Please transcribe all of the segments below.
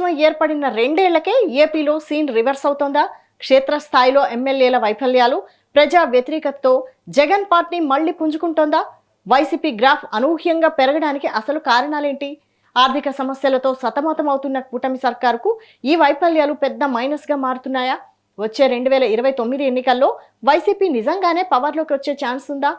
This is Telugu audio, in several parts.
ప్రభుత్వం ఏర్పడిన 2 ఏళ్లకే ఏపీలో సీన్ రివర్స్ అవుతోందా? క్షేత్రస్థాయిలో ఎమ్మెల్యేల వైఫల్యాలు, ప్రజా వ్యతిరేకతతో జగన్ పార్టీ మళ్లీ పుంజుకుంటోందా? వైసీపీ గ్రాఫ్ అనూహ్యంగా పెరగడానికి అసలు కారణాలేంటి? ఆర్థిక సమస్యలతో సతమతమవుతున్న కూటమి సర్కారుకు ఈ వైఫల్యాలు పెద్ద మైనస్గా మారుతున్నాయా? వచ్చే 2029 ఎన్నికల్లో వైసీపీ నిజంగానే పవర్లోకి వచ్చే ఛాన్స్ ఉందా?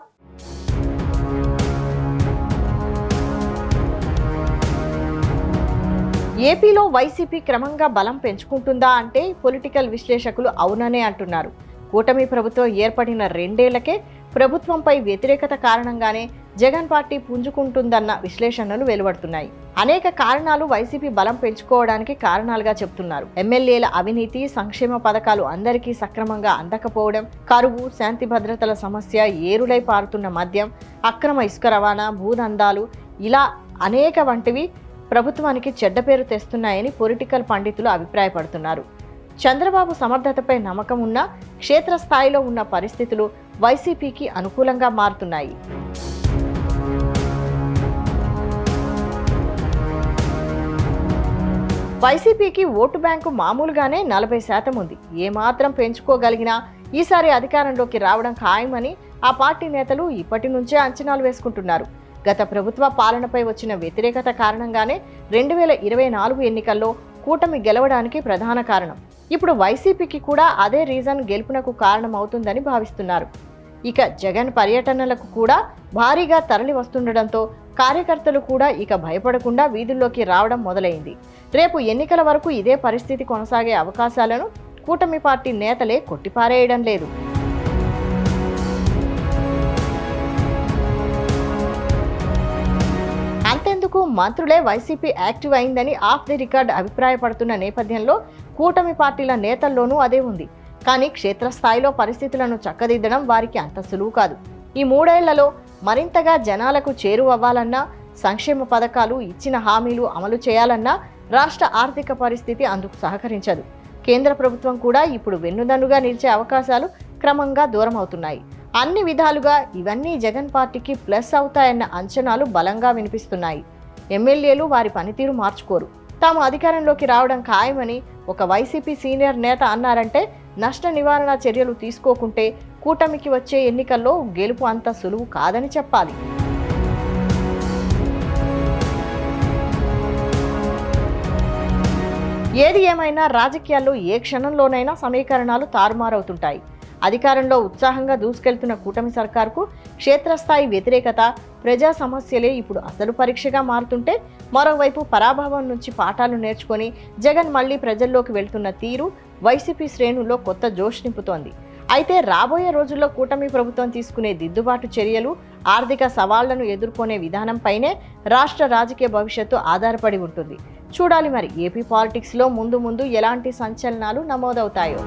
ఏపీలో వైసీపీ క్రమంగా బలం పెంచుకుంటుందా అంటే పొలిటికల్ విశ్లేషకులు అవుననే అంటున్నారు. కూటమి ప్రభుత్వం ఏర్పడిన 2 ఏళ్లకే ప్రభుత్వంపై వ్యతిరేకత కారణంగానే జగన్ పార్టీ పుంజుకుంటుందన్న విశ్లేషణలు వెలువడుతున్నాయి. అనేక కారణాలు వైసీపీ బలం పెంచుకోవడానికి కారణాలుగా చెబుతున్నారు. ఎమ్మెల్యేల అవినీతి, సంక్షేమ పథకాలు అందరికీ సక్రమంగా అందకపోవడం, కరువు, శాంతి భద్రతల సమస్య, ఏరులై పారుతున్న మద్యం, అక్రమ ఇసుక రవాణా, భూదందాలు, ఇలా అనేక వంటివి ప్రభుత్వానికి చెడ్డ పేరు తెస్తున్నాయని పొలిటికల్ పండితులు అభిప్రాయపడుతున్నారు. చంద్రబాబు సమర్థతపై నమ్మకం ఉన్నా క్షేత్రస్థాయిలో ఉన్న పరిస్థితులు వైసీపీకి అనుకూలంగా మారుతున్నాయి. వైసీపీకి ఓటు బ్యాంకు మామూలుగానే 40% ఉంది. ఏమాత్రం పెంచుకోగలిగినా ఈసారి అధికారంలోకి రావడం ఖాయమని ఆ పార్టీ నేతలు ఇప్పటి నుంచే అంచనాలు వేసుకుంటున్నారు. గత ప్రభుత్వ పాలనపై వచ్చిన వ్యతిరేకత కారణంగానే 2024 ఎన్నికల్లో కూటమి గెలవడానికి ప్రధాన కారణం. ఇప్పుడు వైసీపీకి కూడా అదే రీజన్ గెలుపునకు కారణం అవుతుందని భావిస్తున్నారు. ఇక జగన్ పర్యటనలకు కూడా భారీగా తరలి వస్తుండటంతో కార్యకర్తలు కూడా ఇక భయపడకుండా వీధుల్లోకి రావడం మొదలైంది. రేపు ఎన్నికల వరకు ఇదే పరిస్థితి కొనసాగే అవకాశాలను కూటమి పార్టీ నేతలే కొట్టిపారేయడం లేదు. అంతెందుకు, మంత్రులే వైసీపీ యాక్టివ్ అయిందని ఆఫ్ ది రికార్డ్ అభిప్రాయపడుతున్న నేపథ్యంలో కూటమి పార్టీల నేతల్లోనూ అదే ఉంది. కానీ క్షేత్రస్థాయిలో పరిస్థితులను చక్కదిద్దడం వారికి అంత సులువు కాదు. ఈ 3 ఏళ్లలో మరింతగా జనాలకు చేరువవ్వాలన్నా, సంక్షేమ పథకాలు, ఇచ్చిన హామీలు అమలు చేయాలన్నా రాష్ట్ర ఆర్థిక పరిస్థితి అందుకు సహకరించదు. కేంద్ర ప్రభుత్వం కూడా ఇప్పుడు వెన్నుదన్నుగా నిలిచే అవకాశాలు క్రమంగా దూరం అవుతున్నాయి. అన్ని విధాలుగా ఇవన్నీ జగన్ పార్టీకి ప్లస్ అవుతాయన్న అంచనాలు బలంగా వినిపిస్తున్నాయి. ఎమ్మెల్యేలు వారి పనితీరు మార్చుకోరు. తాము అధికారంలోకి రావడం ఖాయమని ఒక వైసీపీ సీనియర్ నేత అన్నారంటే నష్ట నివారణ చర్యలు తీసుకోకుంటే కూటమికి వచ్చే ఎన్నికల్లో గెలుపు అంత సులువు కాదని చెప్పాలి. ఏది ఏమైనా రాజకీయాల్లో ఏ క్షణంలోనైనా సమీకరణాలు తారుమారవుతుంటాయి. అధికారంలో ఉత్సాహంగా దూసుకెళ్తున్న కూటమి సర్కార్కు క్షేత్రస్థాయి వ్యతిరేకత, ప్రజా సమస్యలే ఇప్పుడు అసలు పరీక్షగా మారుతుంటే, మరోవైపు పరాభవం నుంచి పాఠాలు నేర్చుకొని జగన్ మళ్లీ ప్రజల్లోకి వెళ్తున్న తీరు వైసీపీ శ్రేణుల్లో కొత్త జోష్ నింపుతోంది. అయితే రాబోయే రోజుల్లో కూటమి ప్రభుత్వం తీసుకునే దిద్దుబాటు చర్యలు, ఆర్థిక సవాళ్లను ఎదుర్కొనే విధానంపైనే రాష్ట్ర రాజకీయ భవిష్యత్తు ఆధారపడి ఉంటుంది. చూడాలి మరి ఏపీ పాలిటిక్స్లో ముందు ముందు ఎలాంటి సంచలనాలు నమోదవుతాయో.